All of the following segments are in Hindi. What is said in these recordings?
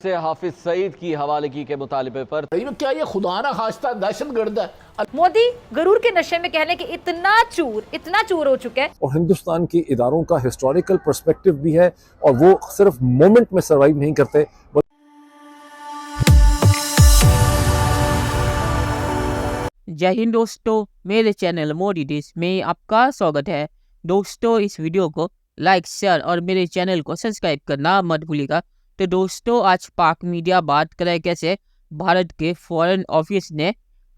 से हाफिज सईद की हवालगी के मुतालबे पर क्या ये खुदा ना खास्ता दहशतगर्द है। मोदी गरूर के नशे में कहने कि इतना चूर हो चुका है। और हिंदुस्तान की इदारों का हिस्टोरिकल पर्सपेक्टिव भी है और वो सिर्फ मोमेंट में सर्वाइव नहीं करते। जय हिंद दोस्तों, मेरे चैनल मोदी डिश में आपका स्वागत है। दोस्तों, इस वीडियो को लाइक, शेयर और मेरे चैनल को सब्सक्राइब करना मत भूलिएगा। तो दोस्तों, आज पाक मीडिया बात करे कैसे भारत के फॉरेन ऑफिस ने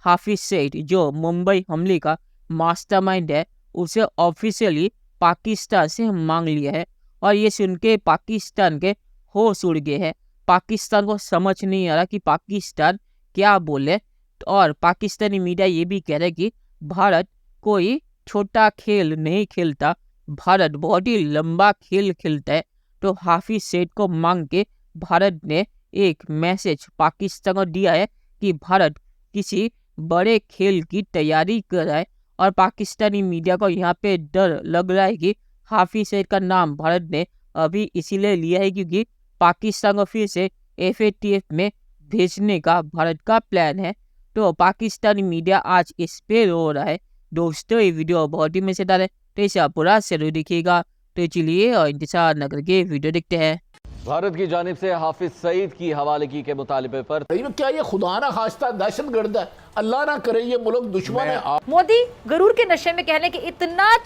हाफिज सईद, जो मुंबई हमले का मास्टरमाइंड है, उसे ऑफिशियली पाकिस्तान से मांग लिया है। और ये सुन के पाकिस्तान के होश उड़ गए हैं। पाकिस्तान को समझ नहीं आ रहा कि पाकिस्तान क्या बोले। और पाकिस्तानी मीडिया ये भी कह रहा है कि भारत कोई छोटा खेल नहीं खेलता, भारत बहुत ही लंबा खेल खेलता है। तो हाफिज सईद को मांग के भारत ने एक मैसेज पाकिस्तान को दिया है कि भारत किसी बड़े खेल की तैयारी कर रहा है। और पाकिस्तानी मीडिया को यहाँ पे डर लग रहा है कि हाफिज सईद का नाम भारत ने अभी इसीलिए लिया है क्योंकि पाकिस्तान को फिर से FATF में भेजने का भारत का प्लान है। तो पाकिस्तानी मीडिया आज इस पे रो रहा है। दोस्तों, ये वीडियो बहुत ही मजेदार है, तो इसे आप पूरा जरूर देखिएगा। तो चलिए और इंतजार न करके वीडियो देखते हैं। भारत की जानिब से हाफिज सईद की हवालगी के मुतालबे पर क्या ये खुदा ना खास्ता दहशतगर्द है। अल्लाह ना करे ये मुल्क दुश्मन है। मोदी गरूर के नशे में कहने कि इतना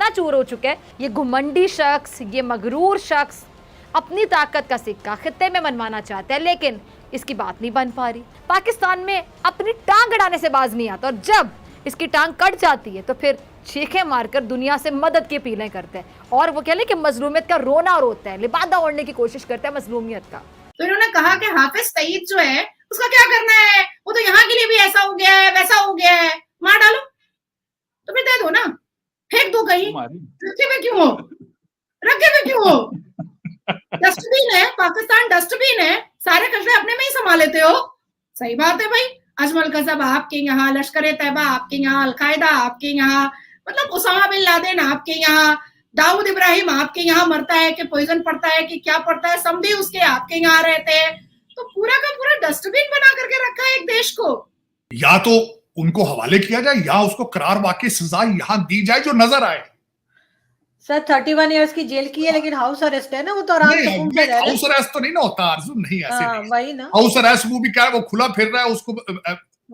चूर हो चुका है। ये घुमंडी शख्स, ये मगरूर शख्स अपनी ताकत का सिक्का खित्ते में मनवाना चाहता है, लेकिन इसकी बात नहीं बन पा रही। पाकिस्तान में अपनी टांग अड़ाने से बाज नहीं आता, और जब इसकी टांग कट जाती है तो फिर चीखें मारकर दुनिया से मदद की अपीलें करते हैं। और वो कह लें कि मजलूमियत का रोना रोता है, लिबादा ओढ़ने की कोशिश करता है मजलूमियत का। तो इन्होंने कहा कि हाफिज सईद जो है उसका क्या करना है, वो तो यहाँ के लिए भी ऐसा हो गया है, वैसा हो गया है, मार डालो तो फिर दे दो ना, फेंक दो कहीं, रखे में क्यों हो? डस्टबिन है पाकिस्तान, डस्टबिन है, सारे कचरे अपने में ही संभाल लेते हो। सही बात है भाई, अजमल कज़ब आपके यहाँ, लश्कर तैयबा आपके यहाँ, अलकायदा आपके यहाँ, मतलब उसामा बिन लादेन आपके यहाँ, दाऊद इब्राहिम आपके यहाँ मरता है कि पॉइजन पड़ता है कि क्या पड़ता है, समझे उसके आपके यहाँ रहते हैं। तो पूरा का पूरा डस्टबिन बना करके रखा है एक देश को। या तो उनको हवाले किया जाए या उसको करार वाकई सजा यहाँ दी जाए जो नजर आए। सर 31 इयर्स की जेल की है, लेकिन हाउस अरेस्ट है ना, वो तो आराम से घूम के रह रहे हैं। हाउस अरेस्ट तो नहीं ना होता अर्जुन, नहीं ऐसे नहीं। वही ना, हाउस अरेस्ट वो भी क्या है, वो खुला फिर रहा है, उसको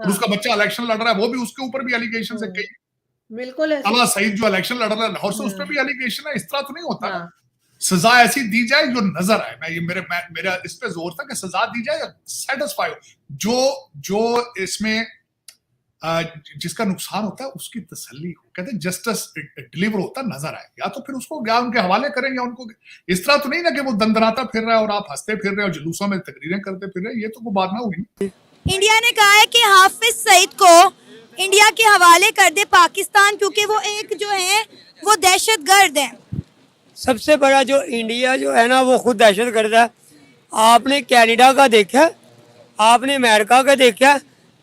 उसका बच्चा इलेक्शन लड़ रहा है, वो भी उसके ऊपर भी एलिगेशन है कई। बिल्कुल है सईद जो इलेक्शन लड़ रहा है लाहौर से, उस पर भी एलिगेशन है। इस तरह तो नहीं होता। सजा ऐसी दी जाए जो नजर आए। मैं ये मेरा इस पे जोर था कि सजा दी जाए सेटिस्फाई जो इसमें जिसका नुकसान होता है उसकी तसल्ली हो। कहते हैं जस्टिस डिलीवर होता नजर आए, या तो फिर उसको या उनके हवाले करें या उनको। इस तरह तो नहीं ना कि वो दंदनाता फिर रहा है और आप हंसते फिर रहे हो, जुलूसों में तकरीरें करते फिर रहे, ये तो कोई बात ना होगी। इंडिया ने कहा है कि हाफिज सईद को इंडिया के हवाले कर दे पाकिस्तान, क्योंकि वो एक जो है वो दहशतगर्द है। सबसे बड़ा जो इंडिया जो है ना वो खुद दहशतगर्द है। आपने कनाडा का देखा, आपने अमेरिका का देखा।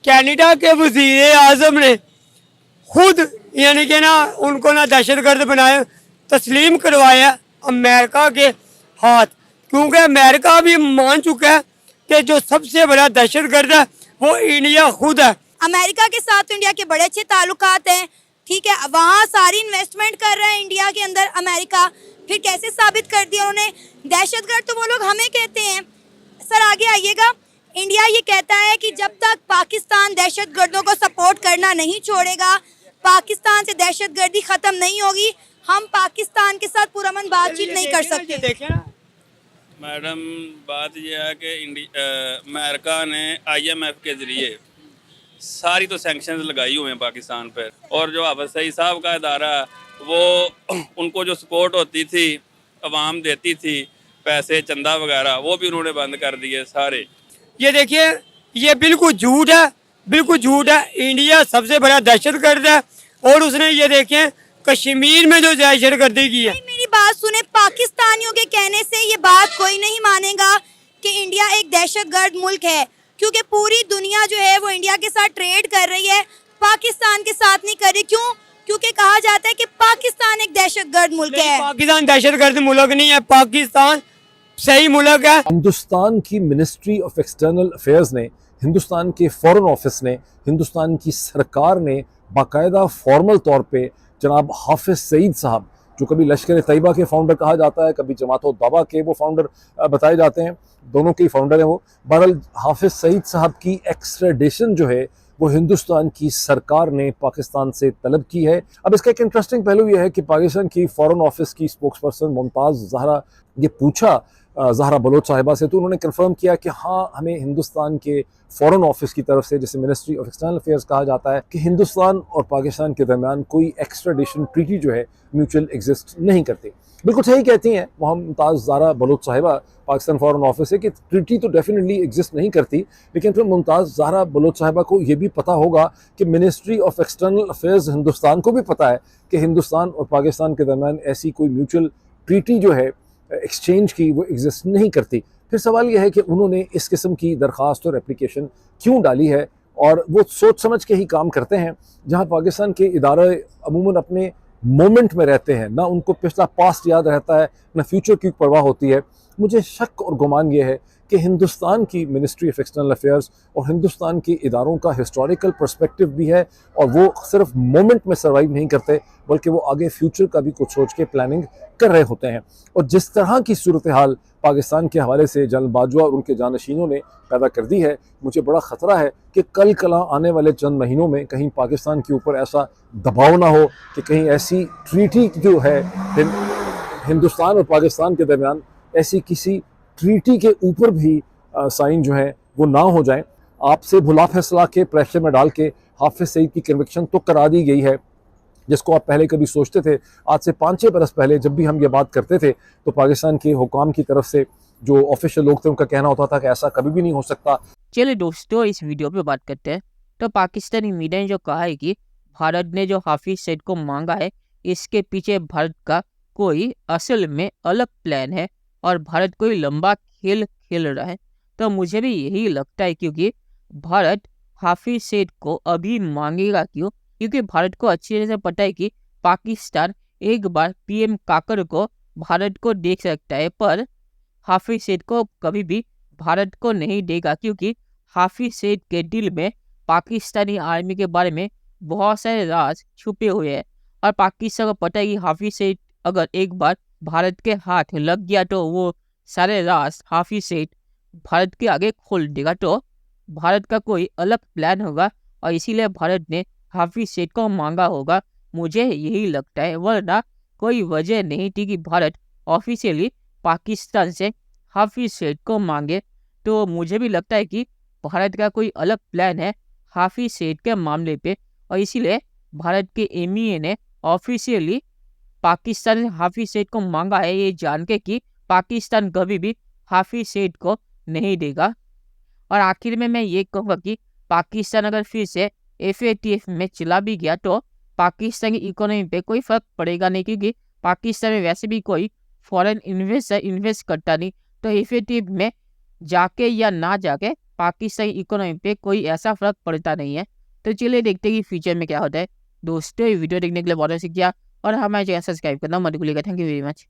कनाडा के वज़ीर आज़म ने खुद यानी कि ना उनको ना दहशतगर्द बनाया, तस्लीम करवाया अमेरिका के हाथ, क्योंकि अमेरिका भी मान चुका है कि जो सबसे बड़ा दहशतगर्द है वो इंडिया खुद है। अमेरिका के साथ तो इंडिया के बड़े अच्छे ताल्लुकात हैं, ठीक है, वहाँ सारी इन्वेस्टमेंट कर रहा है इंडिया के अंदर अमेरिका। फिर कैसे साबित कर दिया उन्होंने दहशतगर्द? तो वो लोग हमें कहते हैं। सर आगे आइएगा। इंडिया ये कहता है कि जब तक पाकिस्तान दहशतगर्दों को सपोर्ट करना नहीं छोड़ेगा, पाकिस्तान से दहशतगर्दी खत्म नहीं होगी, हम पाकिस्तान के साथ पुरअमन बातचीत नहीं कर सकते। मैडम, बात यह है कि अमेरिका ने IMF के जरिए सारी तो सैंक्शंस लगाई हुए हैं पाकिस्तान पर, और जो हाफिज सईद साहब का इदारा वो उनको जो सपोर्ट होती थी, अवाम देती थी पैसे, चंदा वगैरह, वो भी उन्होंने बंद कर दिए सारे। ये देखिए, ये बिल्कुल झूठ है, बिल्कुल झूठ है। इंडिया सबसे बड़ा दहशतगर्द है, और उसने ये देखें कश्मीर में जो दहशतगर्दी की है। मेरी बात सुने, पाकिस्तानियों के कहने से ये बात कोई नहीं मानेगा कि इंडिया एक दहशतगर्द मुल्क है, क्योंकि पूरी दुनिया जो है वो इंडिया के साथ ट्रेड कर रही है, पाकिस्तान के साथ नहीं कर रही। क्यों? क्योंकि कहा जाता है कि पाकिस्तान एक दहशतगर्द मुल्क है। पाकिस्तान दहशतगर्द मुल्क नहीं है। पाकिस्तान सही मुल्क है। हिंदुस्तान की मिनिस्ट्री ऑफ एक्सटर्नल अफेयर्स ने, हिंदुस्तान के फॉरेन ऑफिस ने, हिंदुस्तान की सरकार ने बाकायदा फॉर्मल तौर पे जनाब हाफिज सईद साहब, जो कभी लश्कर तैयबा के फाउंडर कहा जाता है, कभी जमात-उद-दावा के वो फाउंडर बताए जाते हैं, दोनों के ही फाउंडर हैं वो। बहरहाल हाफिज सईद साहब की एक्स्ट्रेडिशन जो है वो हिंदुस्तान की सरकार ने पाकिस्तान से तलब की है। अब इसका एक इंटरेस्टिंग पहलू यह है कि पाकिस्तान की फॉरेन ऑफिस की स्पोक्स पर्सन मुमताज़ ज़हरा ये पूछा ज़हरा बलोच साहिबा से, तो उन्होंने कंफर्म किया कि हाँ, हमें हिंदुस्तान के फॉरेन ऑफिस की तरफ से, जिसे मिनिस्ट्री ऑफ एक्सटर्नल अफेयर्स कहा जाता है, कि हिंदुस्तान और पाकिस्तान के दरमियान कोई एक्स्ट्राडिशन ट्रीटी जो है म्यूचुअल एग्जिस्ट नहीं करती। बिल्कुल सही कहती हैं मुमताज़ ज़हरा बलोच साहिबा पाकिस्तान फॉरेन ऑफिस से कि ट्रीटी तो डेफिनेटली एग्जिस्ट नहीं करती, लेकिन फिर मुमताज़ ज़हरा बलोच साहिबा को ये भी पता होगा कि ministry of external affairs Hindustan को भी पता है कि हिंदुस्तान और पाकिस्तान के दरमियान ऐसी कोई म्यूचुअल ट्रीटी जो है एक्सचेंज की वो एग्जिस्ट नहीं करती। फिर सवाल यह है कि उन्होंने इस किस्म की दरख्वास्त और एप्लीकेशन क्यों डाली है, और वो सोच समझ के ही काम करते हैं। जहां पाकिस्तान के इदारे अमूमन अपने मोमेंट में रहते हैं, ना उनको पिछला पास्ट याद रहता है, ना फ्यूचर की परवाह होती है। मुझे शक और गुमान ये है कि हिंदुस्तान की मिनिस्ट्री ऑफ एक्सटर्नल अफेयर्स और हिंदुस्तान के इदारों का हिस्टोरिकल पर्सपेक्टिव भी है, और वो सिर्फ मोमेंट में सर्वाइव नहीं करते, बल्कि वो आगे फ्यूचर का भी कुछ सोच के प्लानिंग कर रहे होते हैं। और जिस तरह की सूरत हाल पाकिस्तान के हवाले से जनरल बाजवा और उनके जानशीनों ने पैदा कर दी है, मुझे बड़ा ख़तरा है कि कल कला आने वाले चंद महीनों में कहीं पाकिस्तान के ऊपर ऐसा दबाव ना हो कि कहीं ऐसी ट्रीटी जो है हिंदुस्तान और पाकिस्तान के दरमियान, ऐसी किसी ट्रीटी के ऊपर भी साइन जो है वो ना हो जाए। आपसे भुला फैसला के प्रेशर में डाल के हाफिज सईद की कन्विक्शन तो करा दी गई है, जिसको आप पहले कभी सोचते थे। आज से 5-6 बरस पहले जब भी हम ये बात करते थे तो पाकिस्तान के हुकाम की तरफ से जो ऑफिशियल लोग थे उनका कहना होता था कि ऐसा कभी भी नहीं हो सकता। चलिए दोस्तों, इस वीडियो पे बात करते हैं। तो पाकिस्तानी मीडिया ने जो कहा है कि भारत ने जो हाफिज सईद को मांगा है, इसके पीछे भारत का कोई असल में अलग प्लान है और भारत कोई लंबा खेल खेल रहा है। तो मुझे भी यही लगता है, क्योंकि भारत हाफिज सईद को अभी मांगेगा क्यों? क्योंकि भारत को अच्छी तरह से पता है कि पाकिस्तान एक बार पीएम काकर को भारत को देख सकता है, पर हाफिज सईद को कभी भी भारत को नहीं देगा, क्योंकि हाफिज सईद के दिल में पाकिस्तानी आर्मी के बारे में बहुत सारे राज छुपे हुए हैं। और पाकिस्तान को पता है कि हाफिज सईद अगर एक बार भारत के हाथ लग गया तो वो सारे राज हाफिज सईद भारत के आगे खोल देगा। तो भारत का कोई अलग प्लान होगा और इसीलिए भारत ने हाफिज सईद को मांगा होगा, मुझे यही लगता है। वरना कोई वजह नहीं थी कि भारत ऑफिशियली पाकिस्तान से हाफिज सईद को मांगे। तो मुझे भी लगता है कि भारत का कोई अलग प्लान है हाफिज सईद के मामले पे, और इसीलिए भारत के एमईए ने ऑफिशियली पाकिस्तान ने हाफिज सईद को मांगा है, ये जान के कि पाकिस्तान कभी भी हाफिज सईद को नहीं देगा। और आखिर में मैं ये कहूँगा कि पाकिस्तान अगर फिर से FATF में चला भी गया तो पाकिस्तान की इकोनॉमी पे कोई फर्क पड़ेगा नहीं, क्योंकि पाकिस्तान में वैसे भी कोई फॉरेन इन्वेस्टर इन्वेस्ट करता नहीं। तो FATF में जाके या ना जाके पाकिस्तान की इकोनॉमी पे कोई ऐसा फर्क पड़ता नहीं है। तो चलिए देखते हैं कि फ्यूचर में क्या होता है। दोस्तों, ये वीडियो देखने के लिए बहुत शुक्रिया और हमारे चैनल सब्सक्राइब करना मत भूलिएगा। Thank you very much.